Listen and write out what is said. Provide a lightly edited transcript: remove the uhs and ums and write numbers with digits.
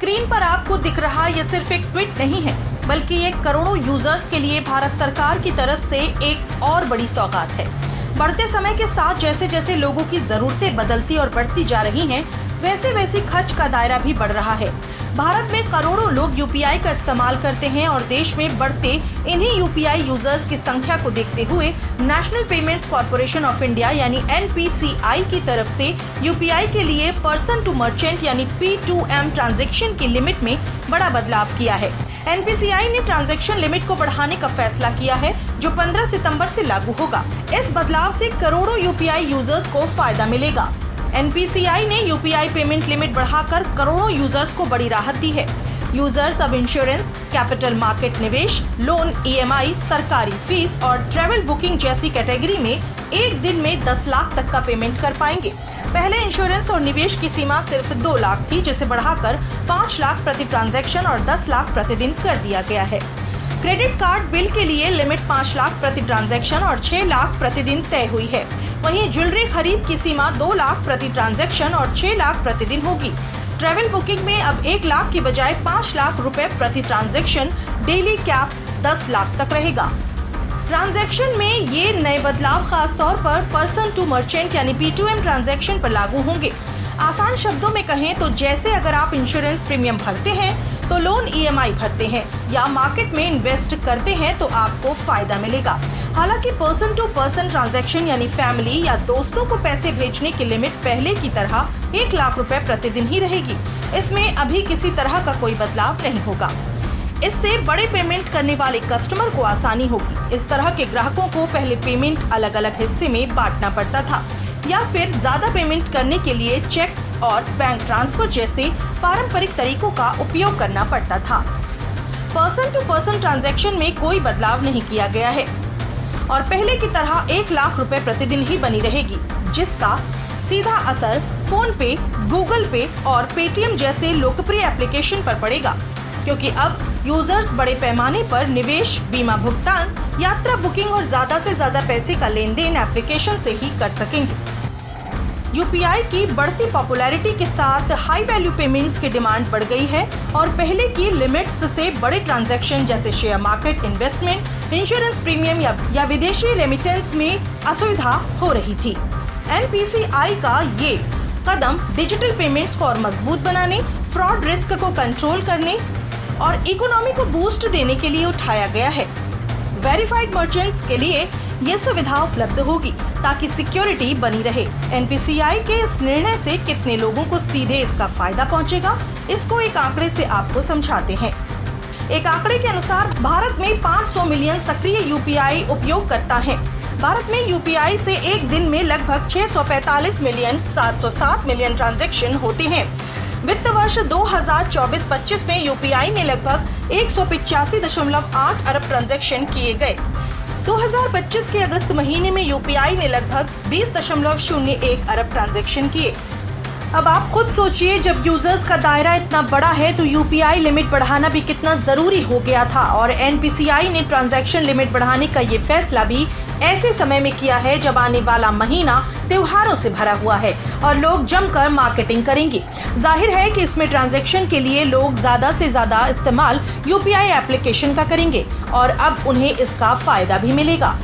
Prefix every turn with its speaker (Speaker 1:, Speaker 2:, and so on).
Speaker 1: Screen पर आपको दिख रहा ये सिर्फ एक ट्वीट नहीं है, बल्कि ये करोड़ों यूजर्स के लिए भारत सरकार की तरफ से एक और बड़ी सौगात है। बढ़ते समय के साथ जैसे जैसे लोगों की जरूरतें बदलती और बढ़ती जा रही हैं, वैसे वैसे खर्च का दायरा भी बढ़ रहा है। भारत में करोड़ों लोग यूपीआई का इस्तेमाल करते हैं और देश में बढ़ते इन्हीं यूपीआई यूजर्स की संख्या को देखते हुए national payments corporation of India यानी एनपीसीआई की तरफ से यूपीआई के लिए पर्सन टू मर्चेंट यानी P2M ट्रांजैक्शन की लिमिट में बड़ा बदलाव किया है। एनपीसीआई ने ट्रांजैक्शन लिमिट को बढ़ाने का फैसला किया है, जो 15 सितंबर से लागू होगा। इस बदलाव से करोड़ों यूपीआई यूजर्स को फायदा मिलेगा। एनपीसीआई ने यूपीआई पेमेंट लिमिट बढ़ाकर करोड़ों यूजर्स को बड़ी राहत दी है। यूजर्स अब इंश्योरेंस, कैपिटल मार्केट निवेश, लोन, ईएमआई, सरकारी फीस और ट्रैवल बुकिंग जैसी कैटेगरी में एक दिन में 10 लाख तक का पेमेंट कर पाएंगे। पहले इंश्योरेंस और निवेश की सीमा सिर्फ 2 लाख थी, जिसे बढ़ाकर 5 लाख प्रति ट्रांजैक्शन और 10 लाख प्रतिदिन कर दिया गया है। क्रेडिट कार्ड बिल के लिए लिमिट 5 लाख प्रति ट्रांजैक्शन और 6 लाख प्रतिदिन तय हुई है। वहीं ज्वेलरी खरीद की सीमा 2 लाख प्रति ट्रांजैक्शन और 6 लाख प्रतिदिन होगी। ट्रैवल बुकिंग में अब 1 लाख की बजाय 5 लाख रुपए प्रति ट्रांजैक्शन, डेली कैप 10 लाख तक रहेगा। ट्रांजैक्शन में ये नए बदलाव खास तौर पर पर्सन टू मर्चेंट यानी P2M ट्रांजैक्शन पर लागू होंगे। आसान शब्दों में कहें तो जैसे अगर आप इंश्योरेंस प्रीमियम भरते हैं तो लोन ईएमआई भरते हैं या मार्केट में इन्वेस्ट करते हैं तो आपको फायदा मिलेगा। हालांकि पर्सन टू पर्सन ट्रांजैक्शन यानी फैमिली या दोस्तों को पैसे भेजने की लिमिट पहले की तरह 1 लाख रुपए प्रतिदिन ही रहेगी। इसमें अभी किसी तरह का कोई बदलाव नहीं होगा। इससे बड़े पेमेंट करने वाले कस्टमर को आसानी होगी। इस तरह के ग्राहकों को पहले पेमेंट अलग अलग हिस्से में बांटना पड़ता था या फिर ज्यादा पेमेंट करने के लिए चेक और बैंक ट्रांसफर जैसे पारंपरिक तरीकों का उपयोग करना पड़ता था। पर्सन टू पर्सन ट्रांजैक्शन में कोई बदलाव नहीं किया गया है और पहले की तरह 1 लाख रुपए प्रतिदिन ही बनी रहेगी, जिसका सीधा असर फोन पे, गूगल पे और पेटीएम जैसे लोकप्रिय एप्लीकेशन पर पड़ेगा, क्योंकि अब यूजर्स बड़े पैमाने पर निवेश, बीमा भुगतान, यात्रा बुकिंग और ज्यादा से ज्यादा पैसे का लेन देन एप्लीकेशन से ही कर सकेंगे। यूपीआई की बढ़ती पॉपुलैरिटी के साथ हाई वैल्यू पेमेंट्स की डिमांड बढ़ गई है और पहले की लिमिट्स से बड़े ट्रांजैक्शन जैसे share market, investment, insurance premium या विदेशी रेमिटेंस में असुविधा हो रही थी। एनपीसीआई का ये कदम डिजिटल पेमेंट्स को और मजबूत बनाने, फ्रॉड रिस्क को कंट्रोल करने और इकोनॉमी को बूस्ट देने के लिए उठाया गया है। वेरीफाइड मर्चेंट्स के लिए ये सुविधा उपलब्ध होगी ताकि सिक्योरिटी बनी रहे। एनपीसीआई के इस निर्णय से कितने लोगों को सीधे इसका फायदा पहुंचेगा, इसको एक आंकड़े से आपको समझाते हैं। एक आंकड़े के अनुसार भारत में 500 मिलियन सक्रिय यूपीआई उपयोगकर्ता हैं। भारत में यूपीआई से एक दिन में लगभग 645 मिलियन 707 मिलियन ट्रांजैक्शन होते हैं। वित्त वर्ष 2024-25 में यूपीआई में लगभग 185.8 अरब ट्रांजैक्शन किए गए। 2025 के अगस्त महीने में यूपीआई ने लगभग 20.01 अरब ट्रांजैक्शन किए। अब आप खुद सोचिए, जब यूजर्स का दायरा इतना बड़ा है तो यूपीआई लिमिट बढ़ाना भी कितना जरूरी हो गया था और एनपीसीआई ने ट्रांजैक्शन लिमिट बढ़ाने का ये फैसला भी ऐसे समय में किया है जब आने वाला महीना त्योहारों से भरा हुआ है और लोग जमकर मार्केटिंग करेंगे। जाहिर है कि इसमें ट्रांजैक्शन के लिए लोग ज्यादा से ज्यादा इस्तेमाल यूपीआई एप्लीकेशन का करेंगे और अब उन्हें इसका फायदा भी मिलेगा।